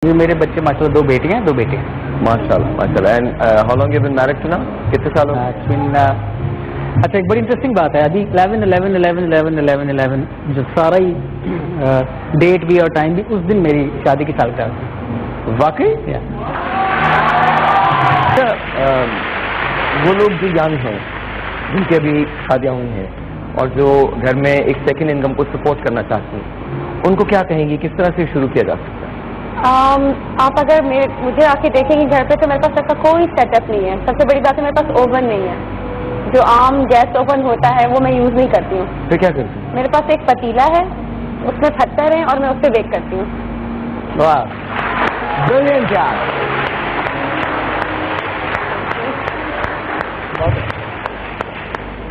یہ میرے بچے ماشاءاللہ 2 بیٹیاں ہیں 2 بیٹے ہیں ماشاءاللہ ماشاءاللہ. And how long you been married to now? کتنے سال ہو گئے؟ اچھا ایک بڑی انٹرسٹنگ بات ہے ابھی 11/11/11/11/11 جو سارا ہی ڈیٹ بھی اور ٹائم بھی اس دن میری شادی کی سالگرہ. واقعی؟ وہ لوگ جو ینگ ہیں جن کی ابھی شادیاں ہوئی ہیں اور جو گھر میں ایک سیکنڈ انکم کو سپورٹ کرنا چاہتے ہیں ان کو کیا کہیں گی کس طرح سے شروع کیا جا سکتا ہے؟ آپ اگر مجھے آ کے دیکھیں گے گھر پہ تو میرے پاس ایسا کوئی سیٹ اپ نہیں ہے. سب سے بڑی بات ہے میرے پاس اوون نہیں ہے. جو عام گیس اوون ہوتا ہے وہ میں یوز نہیں کرتی ہوں. پھر کیا کرتی ہیں؟ میرے پاس ایک پتیلا ہے اس میں پتھر ہیں اور میں اس سے بیک کرتی ہوں. واہ بریلینٹ یار.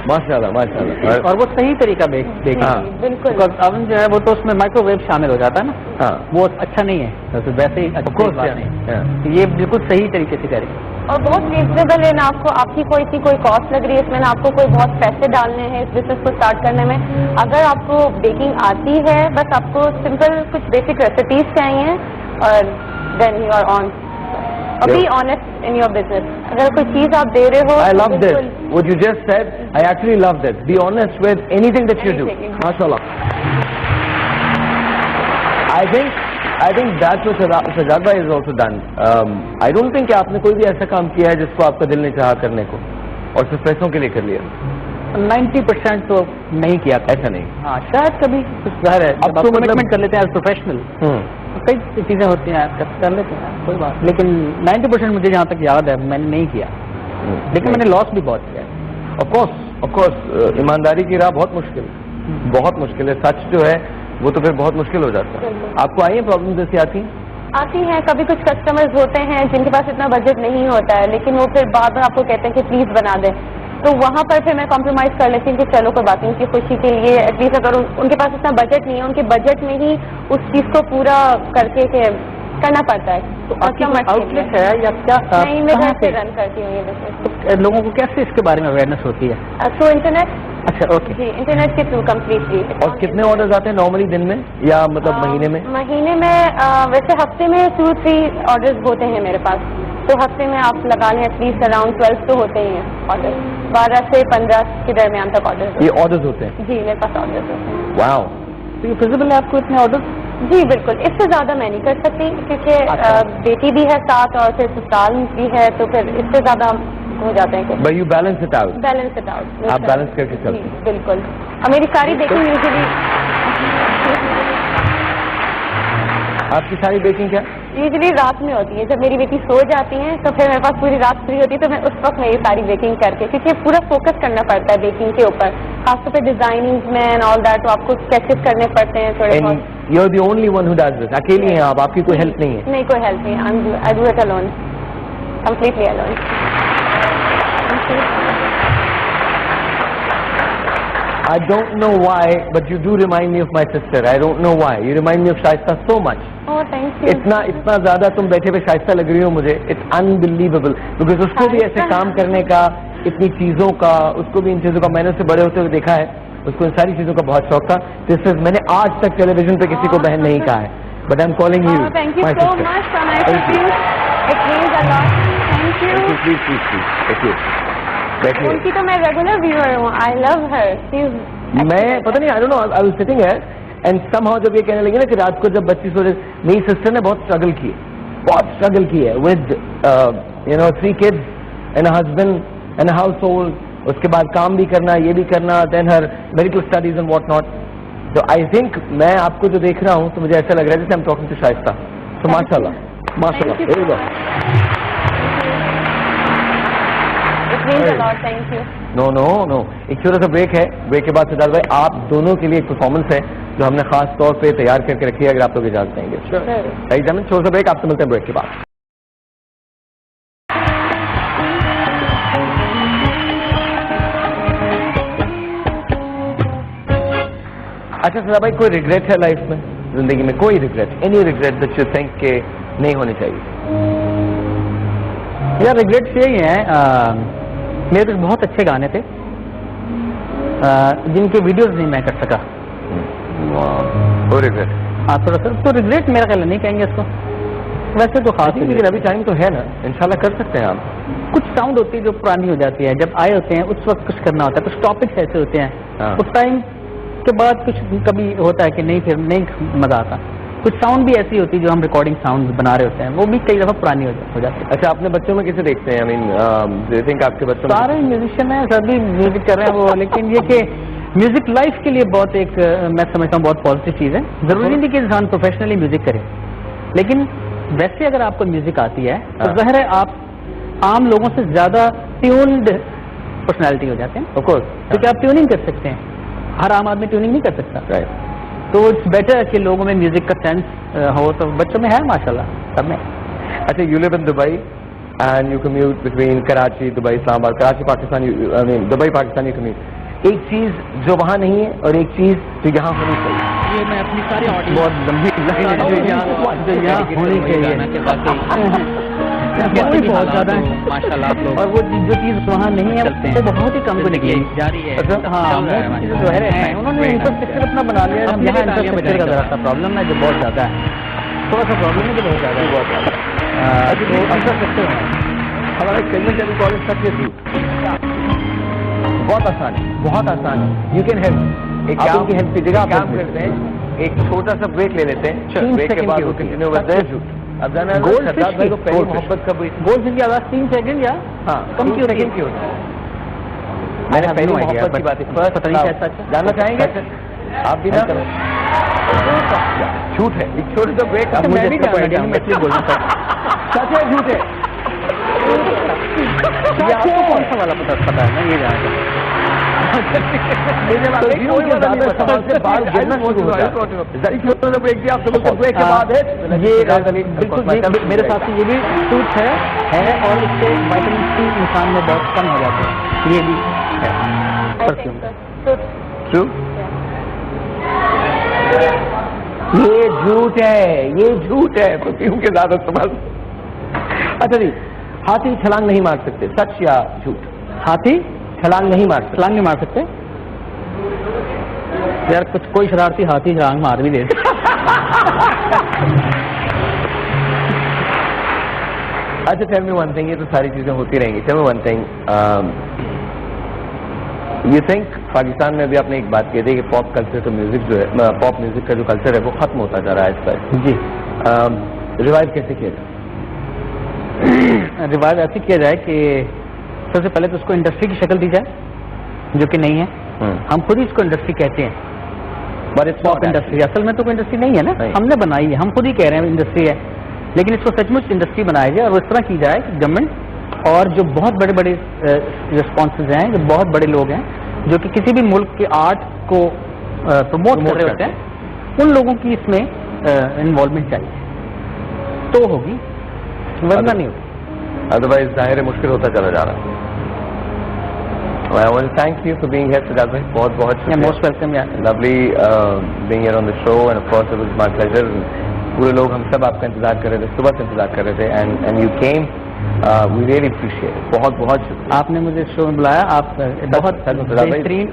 ماشاءاللہ ماشاءاللہ. اور وہ صحیح طریقہ دیکھیں بالکل اوون جو ہے وہ تو اس میں مائکرو ویو شامل ہو جاتا ہے نا وہ اچھا نہیں ہے ویسے ہی یہ بالکل صحیح طریقے سے کریں اور بہت ریزنیبل ہے نا. آپ کی کوئی کاسٹ لگ رہی ہے اس میں نا آپ کو کوئی بہت پیسے ڈالنے ہیں اس بزنس کو اسٹارٹ کرنے میں. اگر آپ کو بیکنگ آتی ہے بس آپ کو سمپل کچھ بیسک ریسیپیز چاہیے اور then you are on. Be honest in your business. اگر کوئی چیز آپ دے رہے ہو I love this. What you just said, I actually love that. Be honest with anything that you do. MashaAllah. I think that's what Sajjad bhai has also done. I don't think کہ آپ نے کوئی بھی ایسا کام کیا ہے جس کو آپ کا دل نہیں چاہا کرنے کو اور صرف پیسوں کے لیے کر لیا. 90% تو نہیں کیا. ایسا نہیں. ہاں شاید کبھی کچھ ظاہر ہے اب تو کمٹمنٹ کر لیتے ہیں ایز پروفیشنل کئی چیزیں ہوتی ہیں کر لیتے ہیں کوئی بات لیکن 90% مجھے جہاں تک یاد ہے میں نے نہیں کیا لیکن میں نے لاس بھی بہت کیا ہے. آف کورس ایمانداری کی راہ بہت مشکل ہے. سچ جو ہے وہ تو پھر بہت مشکل ہو جاتا ہے. آپ کو آئی ہیں پرابلم جیسی آتی ہیں کبھی کچھ کسٹمرز ہوتے ہیں جن کے پاس اتنا بجٹ نہیں ہوتا ہے لیکن وہ پھر بعد میں آپ کو کہتے ہیں کہ پلیز بنا دیں تو وہاں پر پھر میں کمپرومائز کر لیتی ہوں کہ چلو کوئی بات نہیں ان کی خوشی کے لیے ایٹ لیسٹ اگر ان کے پاس اتنا بجٹ نہیں ہے ان کے بجٹ میں ہی اس چیز کو پورا کر کے کرنا پڑتا ہے. تو آؤٹ لیٹ ہے یا کیا نہیں میں گھر سے رن کرتی ہوں یہ بزنس. لوگوں کو کیسے اس کے بارے میں اویئرنیس ہوتی ہے؟ Through internet. اچھا اوکے جی انٹرنیٹ کے تھرو کمپلیٹلی. اور کتنے آرڈرز آتے ہیں نارملی دن میں یا مطلب مہینے میں؟ مہینے میں ویسے ہفتے میں 2-3 آرڈرز ہوتے ہیں میرے پاس. تو ہفتے میں آپ لگا لیں ایٹ لیسٹ اراؤنڈ 12 تو ہوتے ہی ہیں آرڈر. 12 سے 15 کے درمیان تک آرڈر. یہ آرڈرز ہوتے ہیں؟ جی میرے پاس آرڈر ہوتے ہیں. واو. تو یہ فیزیبل ہے آپ کو اتنے آرڈر؟ جی بالکل. اس سے زیادہ میں نہیں کر سکتی کیونکہ بیٹی بھی ہے ساتھ اور پھر سسرال بھی ہے تو پھر اس سے زیادہ ہو جاتے ہیں. But you balance it out. آپ بیلنس کر کے چلتے ہیں. بالکل. اور میری ساری بیکنگ آپ کی ساری بیکنگ کیا یوزلی رات میں ہوتی ہے. جب میری بیٹی سو جاتی ہیں تو پھر میرے پاس پوری رات فری ہوتی ہے تو میں اس وقت میں یہ ساری بیکنگ کر کے کیونکہ پورا فوکس کرنا پڑتا ہے بیکنگ کے اوپر خاص طور پہ ڈیزائننگ میں اینڈ آل دیٹ تو آپ کو اسکیچز کرنے پڑتے ہیں تھوڑے بہت. You are the only one who does this. اکیلی ہیں آپ کی کوئی ہیلپ نہیں ہے؟ نہیں کوئی ہیلپ نہیں. I do it alone completely alone. I don't know why, but you do remind me of my sister. I don't know why. You remind me of Shaista so much. Oh, thank you. اتنا زیادہ تم بیٹھے پہ شائستہ لگ رہی ہو مجھے. It's unbelievable. Because اس کو بھی ایسے کام کرنے کا اتنی چیزوں کا اس کو بھی ان چیزوں کا میں نے اسے بڑے ہوتے ہوئے دیکھا ہے. اس کو ان ساری چیزوں کا بہت شوق تھا. میں نے آج تک ٹیلی ویژن پہ کسی کو بہن نہیں کہا ہے. But I'm calling you. Thank you so much. So nice of you. It means a lot. Thank you. Please. Thank you. ان کی تو میں ریگولر ویور ہوں. آئی لو ہر. میں پتہ نہیں I don't know. I was sitting here and somehow جب یہ کہنے لگی نا کہ رات کو جب بچی سو رہے میری سسٹر نے بہت اسٹرگل کی ہے with 3 kids and a husband and a household. اس کے بعد کام بھی کرنا یہ بھی کرنا then her medical studies and what not. So I think میں آپ کو جو دیکھ رہا ہوں تو مجھے ایسا لگ رہا ہے جیسے I'm talking to Shaista. So ماشاءاللہ. There you go. No. ایک چھوٹا سا بریک ہے. بریک کے بعد سجاد بھائی آپ دونوں کے لیے ایک پرفارمنس ہے جو ہم نے خاص طور پہ تیار کر کے رکھی ہے اگر آپ لوگ اجازت دیں گے. چھوٹا سا بریک آپ سے ملتے ہیں بریک کے بعد. اچھا سجاد بھائی کوئی ریگریٹ ہے لائف میں زندگی میں کوئی regret any regret that you think کہ نہیں ہونی چاہیے؟ یار ریگریٹس یہی ہیں میرے کچھ بہت اچھے گانے تھے جن کے ویڈیوز نہیں میں کر سکا. ریگریٹ ہاں تھوڑا سا تو ریگریٹ میرا خیال نہیں کہیں گے اس کو. ویسے تو خاص لیکن ابھی ٹائم تو ہے نا, انشاءاللہ کر سکتے ہیں آپ. کچھ ساؤنڈ ہوتی ہے جو پرانی ہو جاتی ہے, جب آئے ہوتے ہیں اس وقت کچھ کرنا ہوتا ہے, کچھ ٹاپکس ایسے ہوتے ہیں اس ٹائم کے بعد کچھ کبھی ہوتا ہے کہ نہیں, پھر نہیں مزہ آتا. کچھ ساؤنڈ بھی ایسی ہوتی ہے جو ہم ریکارڈنگ ساؤنڈ بنا رہے ہوتے ہیں, وہ بھی کئی دفعہ پرانی ہو جاتی ہے. اچھا, اپنے بچوں میں کیسے دیکھتے ہیں؟ آپ کے بچوں سارے میوزیشین ہیں, سبھی میوزک کر رہے ہیں وہ, لیکن یہ کہ میوزک لائف کے لیے بہت ایک میں سمجھتا ہوں بہت پازیٹیو چیز ہے. ضروری نہیں کہ انسان پروفیشنلی میوزک کرے, لیکن ویسے اگر آپ کو میوزک آتی ہے تو ظاہر ہے آپ عام لوگوں سے زیادہ ٹیونڈ پرسنالٹی ہو جاتے ہیں. آف کورس, کیونکہ آپ ٹیوننگ کر سکتے ہیں, ہر عام آدمی ٹیوننگ نہیں کر سکتا. تو اٹس بیٹر کہ لوگوں میں میوزک کا سینس ہو, تو بچوں میں ہے ماشاءاللہ سب میں. اچھا, you live in Dubai and you commute between Karachi, Dubai, Islamabad, Karachi Pakistan, Dubai Pakistan you commute. ایک چیز جو وہاں نہیں ہے اور ایک چیز جو یہاں ہونی چاہیے. یہ میں اپنی ساری آڈیو بہت لمبی جو یہاں ہونی چاہیے بہت زیادہ ہے ماشاء اللہ, اور وہ جو چیز وہاں نہیں ہے وہ بہت ہی کم کو نکلی جاری ہے. ہاں, جو ہے انہوں نے انفراسٹرکچر اپنا بنا لیا. یہاں انفراسٹرکچر کا ذرا سا پرابلم ہے جو بہت زیادہ ہے, تھوڑا سا پرابلم ہے جو بہت زیادہ ہے. بہت زیادہ انفراسٹرکچر ہمارے کلمنٹ ابھی کالج تک کے تھی, بہت آسان ہے, بہت آسان ہے. یو کین ہیلپ, ایک کام کی ہیلپ کی جگہ کام کرتے ہیں, ایک چھوٹا سا بریک لے لیتے ہیں, بریک کے بعد وہ کنٹینیو کرتے ہیں. اب جانا ہے سردار بھائی کو پہلی محبت کب ہوئی؟ گول فش کی آواز 3 سیکنڈ یا کم کی ہوتی ہے. میں نے پہلی محبت کی بات پتہ نہیں کیسا جاننا چاہیں گے آپ بھی نا؟ جھوٹ ہے, ایک چھوٹا سا بریک. اب مجھے سچ ہے جھوٹ ہے؟ کون سا والا پتا ہے نا, یہ جانا میرے ساتھ یہ بھی سوٹ ہے اور اس سے وائٹامن سی انسان میں بہت کم ہو جاتا ہے. یہ بھی یہ جھوٹ ہے, یہ جھوٹ ہے پرفیوم کے زیادہ استعمال. اچھا جی, ہاتھی چھلانگ نہیں مار سکتے, سچ یا جھوٹ؟ ہاتھی چھلانگ نہیں مار سکتے. چھلانگ نہیں مار سکتے یار, کچھ کوئی شرارتی ہاتھی چھلانگ مار بھی دے. اچھا, ٹیل می ون تھنگ, یہ تو ساری چیزیں ہوتی رہیں گی. Tell me one thing, you think Pakistan میں بھی آپ نے ایک بات کہی تھی کہ پاپ کلچر کا میوزک جو ہے, پاپ میوزک کا جو کلچر ہے وہ ختم ہوتا جا رہا ہے اس پر. جی, ریوائو کیسے کیا جائے؟ ریوائو ایسے کیا جائے کہ سب سے پہلے تو اس کو انڈسٹری کی شکل دی جائے, جو کہ نہیں ہے. ہم خود ہی اس کو انڈسٹری کہتے ہیں, پاپ انڈسٹری. اصل میں تو کوئی انڈسٹری نہیں ہے نا, ہم نے بنائی ہے, ہم خود ہی کہہ رہے ہیں انڈسٹری ہے, لیکن اس کو سچ مچ انڈسٹری بنایا جائے. اور اس طرح کی جائے کہ گورنمنٹ اور جو بہت بڑے بڑے ریسپانسز ہیں, جو بہت بڑے لوگ ہیں جو کہ کسی بھی ملک کے آرٹ کو پروموٹ کر رہے ہوتے ہیں, ان لوگوں کی اس میں انوالومنٹ چاہیے تو ہوگی, ورنہ نہیں ہوگی. ادروائز ظاہر مشکل ہوتا چلا جا رہا ہے. I want to thank you for being here, Sajjad bhai. بہت بہت شکریہ. Most welcome. Lovely being here on the show, and of course it was my pleasure. پورے لوگ ہم سب آپ کا انتظار کر رہے تھے, صبح سے انتظار کر رہے تھے, and you came. We really appreciate it. بہت بہت شکریہ. آپ نے مجھے شو میں بلایا, آپ بہت بہترین,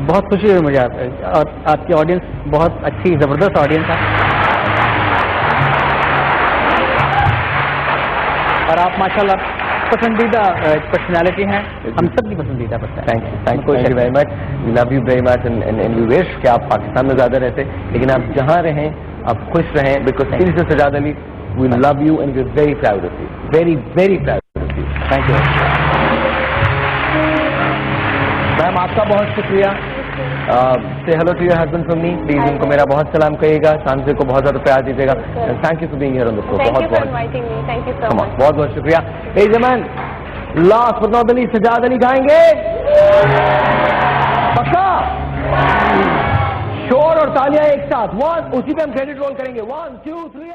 بہت خوشی ہوئی مجھے آپ, اور آپ کی آڈینس بہت اچھی زبردست آڈینس ہے, اور آپ ماشاءاللہ پسندیدہ پرسنالٹی ہیں, ہم سب کی پسندیدہ person. Thank you very much. Love you very much, and you wish کہ آپ پاکستان میں زیادہ رہتے, لیکن آپ جہاں رہیں آپ خوش رہیں, بیکاز دل سے Sajjad Ali, we love you and we are very proud of you, very very proud of you. Thank you ma'am, آپ کا بہت شکریہ. say hello to your husband from me, please. ان کو میرا بہت سلام کہیے گا, سانجے کو بہت زیادہ پیار دیجیے گا. Thank you for being here on the show. بہت بہت شکریہ. Last but not least, Sajjad Ali گائیں گے پکا شور اور تالیاں ایک ساتھ. 1 اسی پہ ہم کریڈٹ رول کریں گے. 1 2 3